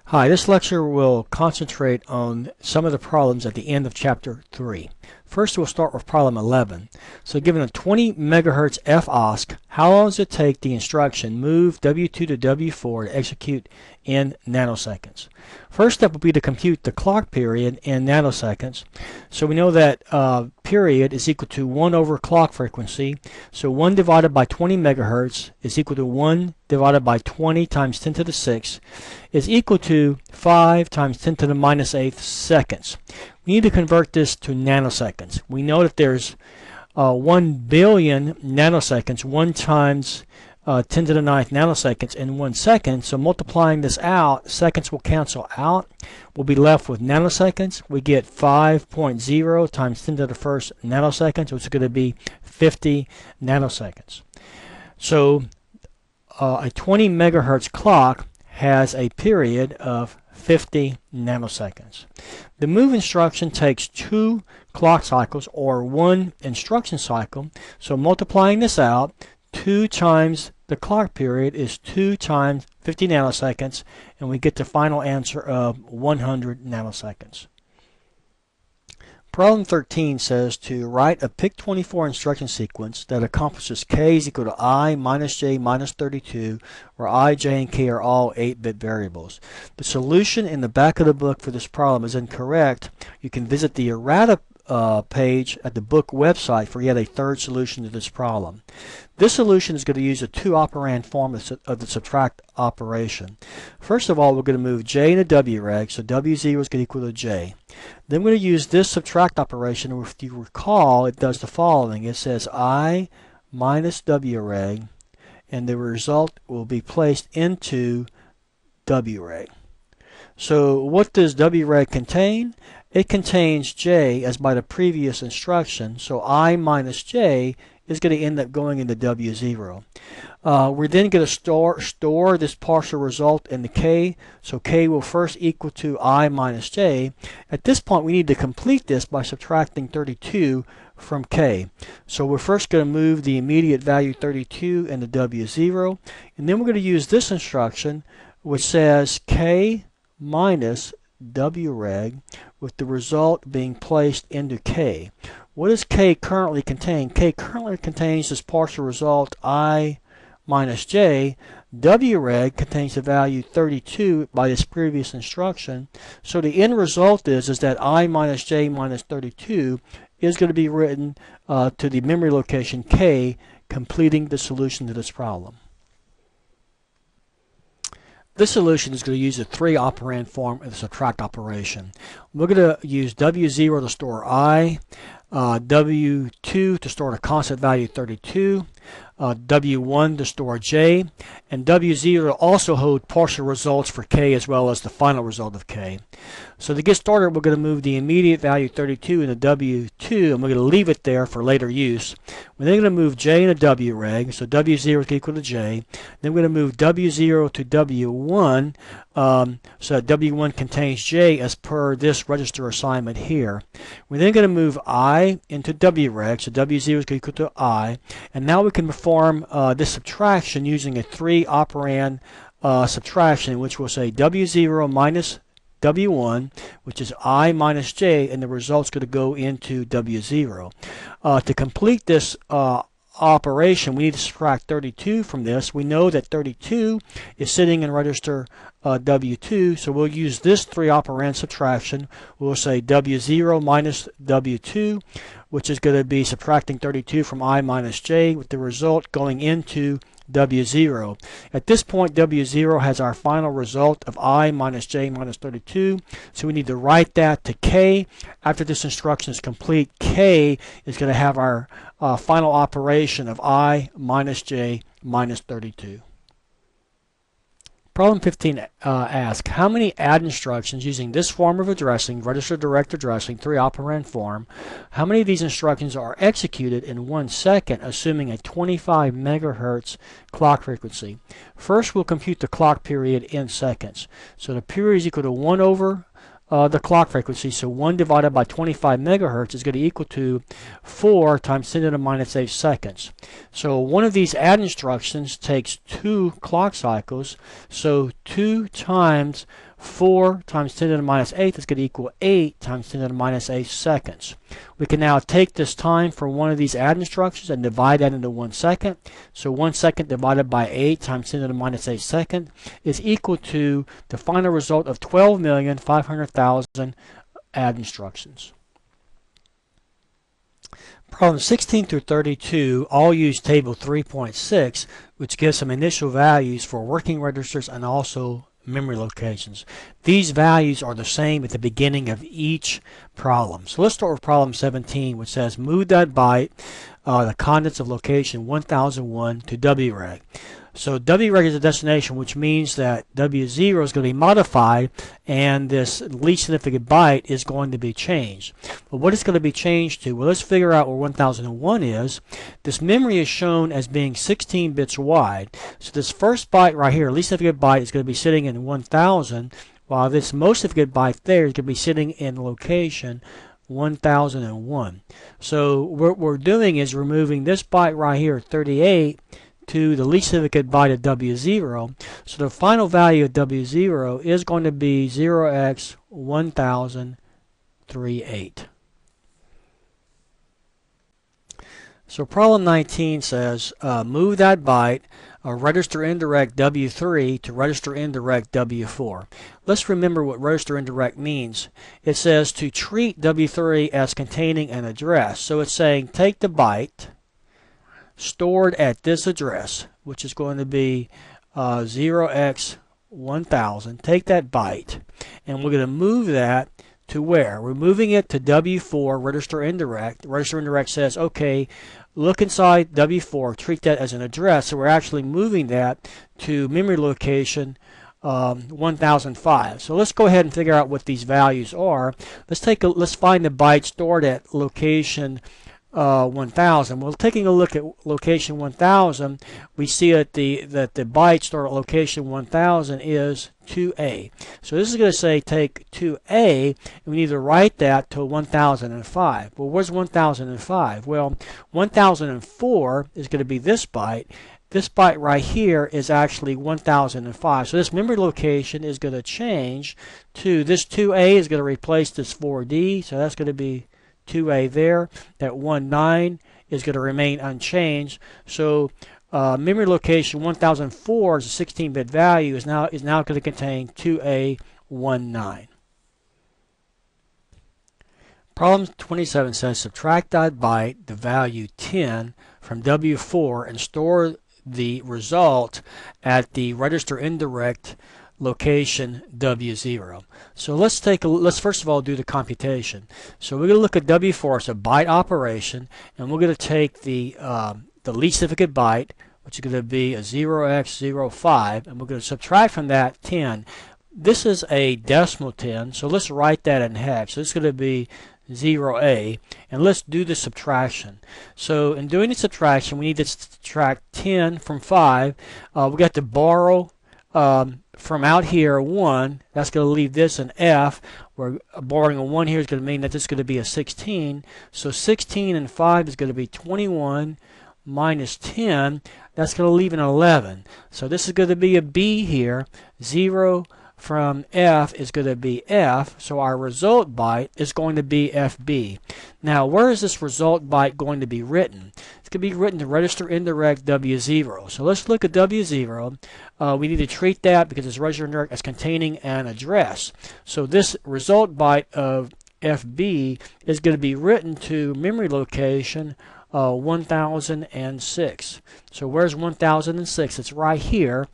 Hi, this lecture will concentrate on some of the problems at the end of Chapter 3. First, we'll start with problem 11. So given a 20 megahertz f-osc, how long does it take the instruction move W2 to W4 to execute in nanoseconds? First step will be to compute the clock period in nanoseconds. So we know that period is equal to 1 over clock frequency. So 1 divided by 20 megahertz is equal to 1 divided by 20 times 10 to the 6 is equal to 5 times 10 to the minus 8 seconds. We need to convert this to nanoseconds. We know that there's 1 billion nanoseconds, 1 times 10 to the 9th nanoseconds in 1 second. So multiplying this out, seconds will cancel out. We'll be left with nanoseconds. We get 5.0 times 10 to the 1st nanoseconds, which is going to be 50 nanoseconds. So a 20 megahertz clock has a period of 50 nanoseconds. The move instruction takes 2 clock cycles or 1 instruction cycle. So multiplying this out, 2 times the clock period is 2 times 50 nanoseconds, and we get the final answer of 100 nanoseconds. Problem 13 says to write a pic24 instruction sequence that accomplishes k is equal to I minus j minus 32, where I, j, and k are all 8-bit variables. The solution in the back of the book for this problem is incorrect. You can visit the errata page at the book website for yet a third solution to this problem. This solution is going to use a 2-operand form of the subtract operation. First of all, we're going to move j into w reg, so w0 is going to equal to j. Then we're going to use this subtract operation, and if you recall, it does the following. It says I minus w reg, and the result will be placed into w reg. So what does w reg contain? It contains j as by the previous instruction, so I minus j is going to end up going into w0. We're then going to store this partial result in the k, so k will first equal to I minus j. At this point, we need to complete this by subtracting 32 from k. So we're first going to move the immediate value 32 into w0, and then we're going to use this instruction which says k minus w reg, with the result being placed into k. What does k currently contain? K currently contains this partial result I minus j. W reg contains the value 32 by this previous instruction. So the end result is that I minus j minus 32 is going to be written to the memory location k, completing the solution to this problem. This solution is going to use a 3-operand form of the subtract operation. We're going to use w0 to store I, w2 to store the constant value 32, w1 to store j, and w0 to also hold partial results for k as well as the final result of k. So to get started, we're going to move the immediate value 32 into w2, and we're going to leave it there for later use. We're then going to move j into w reg, so w0 is equal to j. Then we're going to move w0 to w1, so that w1 contains j as per this register assignment here. We're then going to move I into w reg, so w0 is equal to I, and now we can perform this subtraction using a 3-operand subtraction, which will say w0 minus w1, which is I minus j, and the result's going to go into w0. To complete this operation, we need to subtract 32 from this. We know that 32 is sitting in register w2, so we'll use this 3-operand subtraction. We'll say w0 minus w2, which is going to be subtracting 32 from I minus j, with the result going into w0. At this point, w0 has our final result of I minus j minus 32, so we need to write that to k. After this instruction is complete, k is going to have our final operation of I minus j minus 32. Problem 15 asks, how many add instructions using this form of addressing, register direct addressing, 3-operand form, how many of these instructions are executed in 1 second, assuming a 25 megahertz clock frequency? First, we'll compute the clock period in seconds. So the period is equal to 1 over the clock frequency, so 1 divided by 25 megahertz is going to equal to 4 times 10 to the minus 8 seconds. So one of these add instructions takes 2 clock cycles, so 2 times 4 times 10 to the minus 8 is going to equal 8 times 10 to the minus 8 seconds. We can now take this time for one of these add instructions and divide that into 1 second. So 1 second divided by 8 times 10 to the minus 8 second is equal to the final result of 12,500,000 add instructions. Problems 16 through 32 all use table 3.6, which gives some initial values for working registers and also memory locations. These values are the same at the beginning of each problem. So let's start with problem 17, which says move that byte, the contents of location 1001 to WREG. So WREG is a destination, which means that W0 is going to be modified and this least significant byte is going to be changed. But what is going to be changed to? Well, let's figure out where 1001 is. This memory is shown as being 16 bits wide. So this first byte right here, least significant byte, is going to be sitting in 1000, while this most significant byte there is going to be sitting in location 1001. So what we're doing is removing this byte right here, 38, to the least significant byte of W0. So the final value of W0 is going to be 0x1038. So problem 19 says move that byte, register indirect W3 to register indirect W4. Let's remember what register indirect means. It says to treat W3 as containing an address. So it's saying take the byte stored at this address, which is going to be 0x1000. Take that byte, and we're going to move that to where? We're moving it to W4, register indirect. Register indirect says, okay, look inside W4, treat that as an address. So we're actually moving that to memory location 1005. So let's go ahead and figure out what these values are. Let's find the byte stored at location 1000. Well, taking a look at location 1000, we see that the byte stored at location 1000 is 2A. So this is going to say take 2A, and we need to write that to 1005. Well, where's 1005? Well, 1004 is going to be this byte. This byte right here is actually 1005. So this memory location is going to change to this 2A is going to replace this 4D. So that's going to be 2A there. That 19 is going to remain unchanged. So memory location 1004 is a 16-bit value is now going to contain 2A19. Problem 27 says subtract that byte, the value 10, from W4 and store the result at the register indirect location W0. So let's first of all do the computation. So we're going to look at W4 as a byte operation, and we're going to take the least significant byte, which is going to be a 0x05, and we're going to subtract from that 10. This is a decimal 10, so let's write that in hex. So it's going to be 0A, and let's do the subtraction. So in doing the subtraction, we need to subtract 10 from 5. We got to borrow from out here 1. That's going to leave this an F. We're borrowing a 1 here is going to mean that this is going to be a 16. So 16 and 5 is going to be 21 minus 10. That's going to leave an 11. So this is going to be a B here. 0 from F is going to be F, so our result byte is going to be FB. Now, where is this result byte going to be written? It's going to be written to register indirect W0. So let's look at W0. We need to treat that because it's register indirect as containing an address. So this result byte of FB is going to be written to memory location 1006. So where's 1006? It's right here.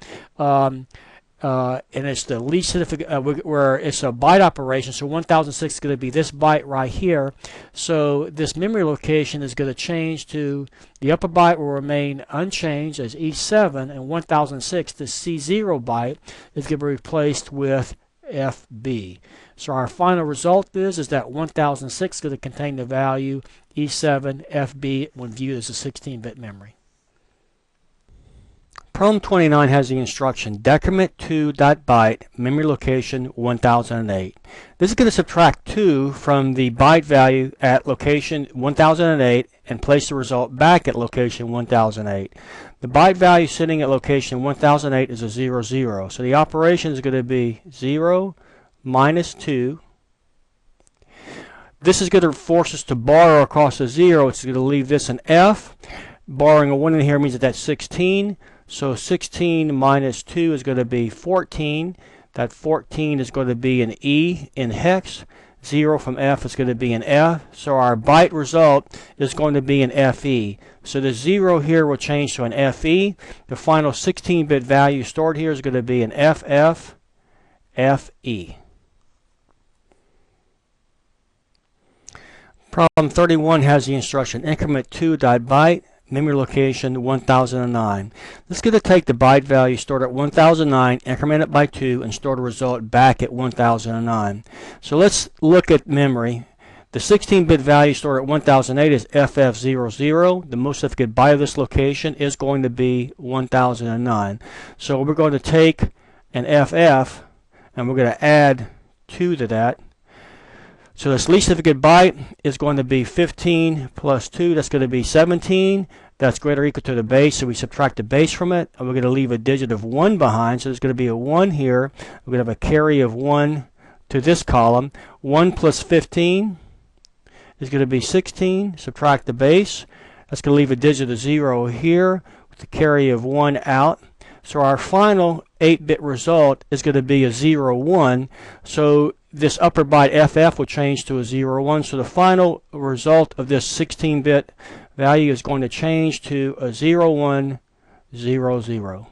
And it's the least significant, where it's a byte operation, so 1006 is going to be this byte right here. So this memory location is going to change to, the upper byte will remain unchanged as E7, and 1006, the C0 byte, is going to be replaced with FB. So our final result is that 1006 is going to contain the value E7 FB when viewed as a 16-bit memory. Problem 29 has the instruction decrement to .byte memory location 1008. This is going to subtract 2 from the byte value at location 1008 and place the result back at location 1008. The byte value sitting at location 1008 is a 0, 0. So the operation is going to be 0 minus 2. This is going to force us to borrow across the 0. It's going to leave this an F. Borrowing a 1 in here means that that's 16. So 16 minus 2 is going to be 14. That 14 is going to be an E in hex. 0 from F is going to be an F. So our byte result is going to be an FE. So the 0 here will change to an FE. The final 16-bit value stored here is going to be an FF, FE. Problem 31 has the instruction increment 2.byte, memory location 1009. This is going to take the byte value stored at 1009, increment it by 2, and store the result back at 1009. So let's look at memory. The 16-bit value stored at 1008 is FF00. The most significant byte of this location is going to be 1009. So we're going to take an FF and we're going to add 2 to that. So this least significant byte is going to be 15 plus 2. That's going to be 17. That's greater or equal to the base, so we subtract the base from it, and we're going to leave a digit of 1 behind. So there's going to be a 1 here. We're going to have a carry of 1 to this column. 1 plus 15 is going to be 16. Subtract the base. That's going to leave a digit of 0 here with the carry of 1 out. So our final 8-bit result is going to be a 0, 1. So this upper byte FF will change to a 0, 1. So the final result of this 16-bit value is going to change to a 0, 1, 0, 0.